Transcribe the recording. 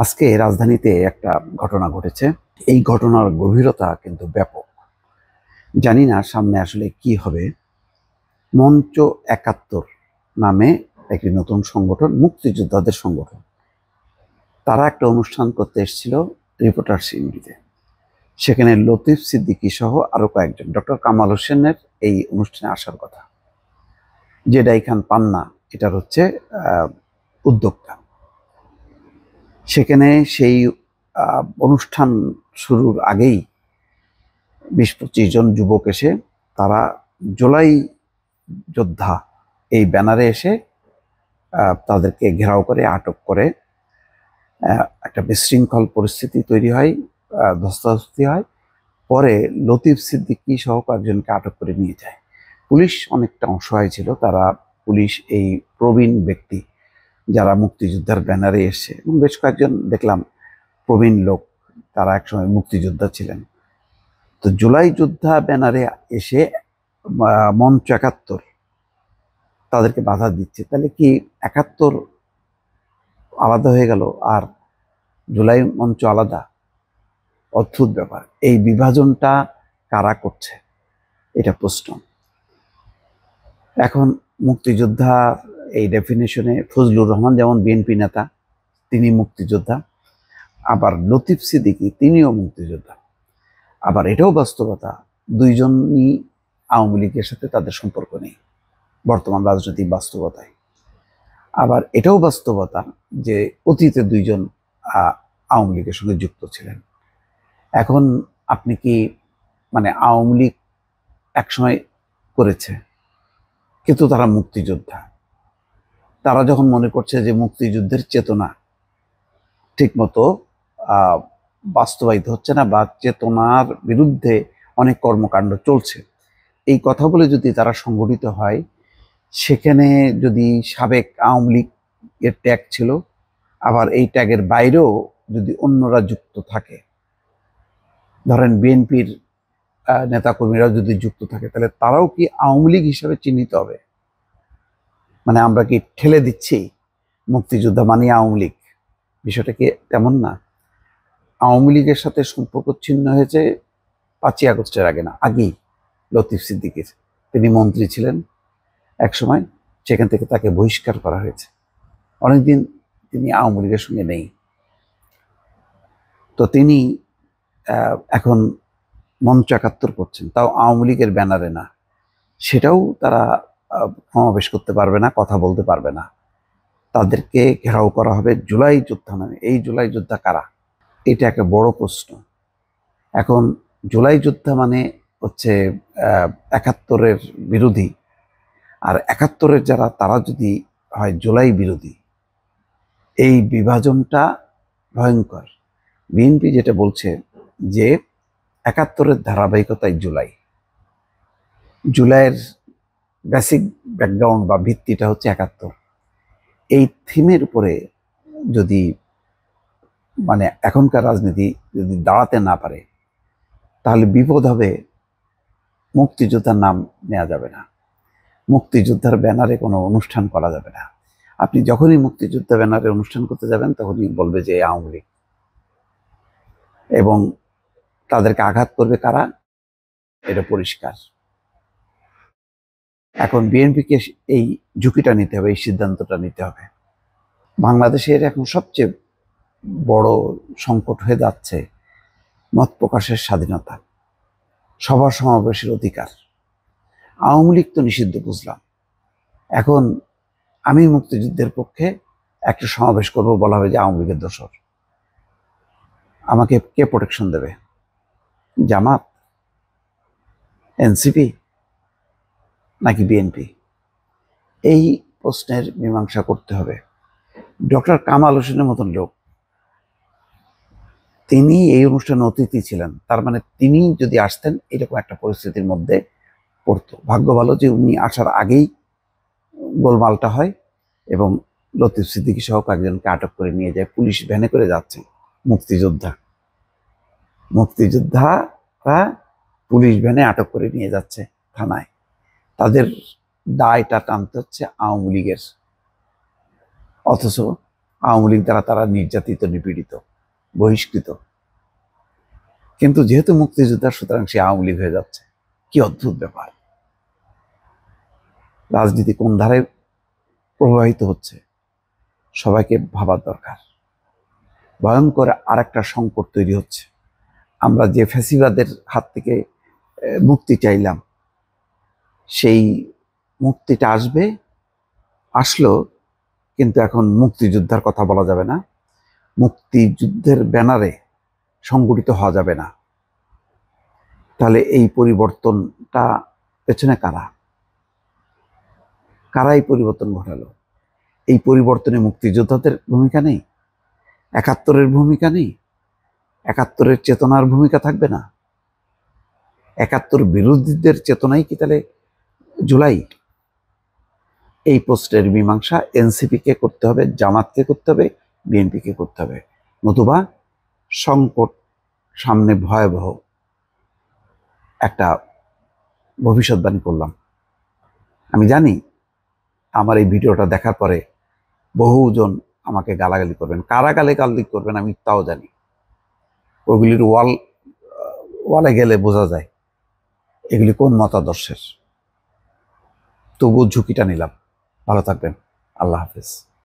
আজকে রাজধানীতে একটা ঘটনা ঘটেছে। এই ঘটনার গভীরতা কিন্তু ব্যাপক। জানি না সামনে আসলে কি হবে। মঞ্চ ৭১ নামে একটি নতুন সংগঠন, মুক্তিযোদ্ধাদের সংগঠন, তারা একটা অনুষ্ঠান করতে এসেছিল রিপোর্টার্স ইউনিটিতে। সেখানে লতিফ সিদ্দিকী সহ আরো কয়েকজন, ডক্টর কামাল হোসেনের এই অনুষ্ঠানে আসার কথা, যে ডাইখান পান্না এটার হচ্ছে উদ্যোক্তা। সেখানে সেই অনুষ্ঠান শুরুর আগেই ২০-২৫ জন যুবক এসে তারা জুলাই যোদ্ধা এই ব্যানারে এসে তাদেরকে ঘেরাও করে আটক করে। একটা বিশৃঙ্খল পরিস্থিতি তৈরি হয়, ধস্তাধস্তি হয়। পরে লতিফ সিদ্দিকী সহ কয়েকজনকে আটক করে নিয়ে যায়। পুলিশ অনেকটা অসহায় ছিল। পুলিশ এই প্রবীণ ব্যক্তি যারা মুক্তিযোদ্ধার ব্যানারে এসছে, এবং বেশ কয়েকজন দেখলাম প্রবীণ লোক, তারা একসময় মুক্তিযোদ্ধা ছিলেন। তো জুলাই যোদ্ধা ব্যানারে এসে মঞ্চ ৭১ তাদেরকে বাধা দিচ্ছে। তাহলে কি ৭১ আলাদা হয়ে গেল আর জুলাই মঞ্চ আলাদা? অদ্ভুত ব্যাপার। এই বিভাজনটা কারা করছে, এটা প্রশ্ন। এখন মুক্তিযোদ্ধা এই ডেফিনেশনে ফজলুর রহমান যেমন বিএনপি নেতা, তিনি মুক্তিযোদ্ধা। আবার লতিফ সিদ্দিকী তিনিও মুক্তিযোদ্ধা। আবার এটাও বাস্তবতা, দুইজনই আওয়ামী লীগের সাথে তাদের সম্পর্ক নেই বর্তমান রাজনৈতিক বাস্তবতায়। আবার এটাও বাস্তবতা যে অতীতে দুইজন আওয়ামী লীগের সঙ্গে যুক্ত ছিলেন। এখন আপনি কি আওয়ামী লীগ একসময় করেছে, কিন্তু তারা মুক্তিযোদ্ধা। তারা যখন মনে করছে যে মুক্তিযুদ্ধের চেতনা ঠিকমতো বাস্তবায়িত হচ্ছে না, বা চেতনার বিরুদ্ধে অনেক কর্মকাণ্ড চলছে, এই কথা বলে যদি তারা সংগঠিত হয়, সেখানে যদি সাবেক আওয়ামী লীগের ট্যাগ ছিল, আবার এই ট্যাগের বাইরেও যদি অন্যরা যুক্ত থাকে, ধরেন বিএনপির নেতাকর্মীরাও যদি যুক্ত থাকে, তাহলে তারাও কি আওয়ামী লীগ হিসাবে চিহ্নিত হবে? আমরা কি ঠেলে দিচ্ছি মুক্তিযোদ্ধা মানে আওয়ামী লীগ? বিষয়টা কি তেমন না। আওয়ামী লীগের সাথে সম্পর্ক ছিন্ন হয়েছে ৫ই আগস্টের আগে না, আগেই লতিফ সিদ্দিকীর। তিনি মন্ত্রী ছিলেন এক সময়, সেখান থেকে তাকে বহিষ্কার করা হয়েছে। অনেকদিন তিনি আওয়ামী লীগের সঙ্গে নেই। তো তিনি এখন মঞ্চ ৭১ করছেন, তাও আওয়ামী লীগের ব্যানারে না। সেটাও তারা সমাবেশ করতে পারবে না, কথা বলতে পারবে না। তাদেরকে ঘেরাও করা হবে জুলাই যোদ্ধা নামে। এই জুলাই যোদ্ধা কারা? এটা একটা বড় প্রশ্ন। এখন জুলাই যোদ্ধা হচ্ছে ৭১-এর বিরোধী, আর ৭১-এর যারা, তারা যদি হয় জুলাই বিরোধী। এই বিভাজনটা ভয়ঙ্কর। বিএনপি যেটা বলছে যে ৭১-এর ধারাবাহিকতায় জুলাইয়ের বেসিক ব্যাকগ্রাউন্ড বা ভিত্তিটা হচ্ছে ৭১। এই থিমের উপরে যদি এখনকার রাজনীতি যদি দাঁড়াতে না পারে, তাহলে বিপদ হবে। মুক্তিযোদ্ধার নাম নেওয়া যাবে না, মুক্তিযোদ্ধার ব্যানারে কোনো অনুষ্ঠান করা যাবে না। আপনি যখনই মুক্তিযোদ্ধা ব্যানারে অনুষ্ঠান করতে যাবেন, তখনই বলবে যে আওয়ামী লীগ, এবং তাদেরকে আঘাত করবে কারা, এটা পরিষ্কার। এখন বিএনপিকে এই ঝুঁকিটা নিতে হবে, এই সিদ্ধান্তটা নিতে হবে। বাংলাদেশের এখন সবচেয়ে বড় সংকট হয়ে যাচ্ছে মত প্রকাশের স্বাধীনতা, সভা সমাবেশের অধিকার। আওয়ামী লীগ তো নিষিদ্ধ বুঝলাম, এখন আমি মুক্তিযুদ্ধের পক্ষে একটা সমাবেশ করব, বলা হবে যে আওয়ামী লীগের দোসর। আমাকে কে প্রোটেকশন দেবে? জামাত, এনসিপি নাকি বিএনপি? এই প্রশ্নের মীমাংসা করতে হবে। ডক্টর কামাল হোসেনের মতন লোক, তিনি এই অনুষ্ঠানে অতিথি ছিলেন, তার তিনি যদি আসতেন, এরকম একটা পরিস্থিতির মধ্যে পড়তো। ভাগ্য ভালো যে উনি আসার আগেই গোলমালটা হয়, এবং লতিফ সিদ্দিকী সহ কয়েকজনকে আটক করে নিয়ে যায়। পুলিশ ভ্যানে করে যাচ্ছে মুক্তিযোদ্ধারা পুলিশ ভ্যানে আটক করে নিয়ে যাচ্ছে থানায়। তাদের দায়টা টানতে হচ্ছে আওয়ামী লীগের। অথচ আওয়ামী লীগ দ্বারা তারা নির্যাতিত, নিপীড়িত, বহিষ্কৃত। কিন্তু যেহেতু মুক্তিযোদ্ধা, সুতরাং সে আওয়ামী লীগ হয়ে যাচ্ছে। কি অদ্ভুত ব্যাপার! রাজনীতি কোন ধারে প্রবাহিত হচ্ছে সবাইকে ভাবার দরকার। ভয়ঙ্কর আরেকটা সংকট তৈরি হচ্ছে। আমরা যে ফ্যাসিবাদের হাত থেকে মুক্তি চাইলাম, সেই মুক্তিটা আসলো, কিন্তু এখন মুক্তিযোদ্ধার কথা বলা যাবে না, মুক্তিযুদ্ধের ব্যানারে সংগঠিত হওয়া যাবে না। তাহলে এই পরিবর্তনটা পেছনে কারা এই পরিবর্তন ঘটালো? এই পরিবর্তনে মুক্তিযোদ্ধাদের ভূমিকা নেই? ৭১-এর ভূমিকা নেই? ৭১-এর চেতনার ভূমিকা থাকবে না? ৭১ বিরোধীদের চেতনাই কি তাহলে জুলাই? এই প্রশ্নের মীমাংসা এনসিপিকে করতে হবে, জামাতকে করতে হবে, বিএনপিকে করতে হবে। নতুবা সংকট সামনে ভয়াবহ একটা ভবিষ্যৎবাণী করলাম। আমি জানি আমার এই ভিডিওটা দেখার পরে বহুজন আমাকে গালাগালি করবেন। কারা গালাগালি করবেন আমি তাও জানি। ওগুলির ওয়ালে গেলে বোঝা যায় এগুলি কোন মতাদর্শের। তবুও ঝুঁকিটা নিলাম। ভালো থাকবেন। আল্লাহ হাফেজ।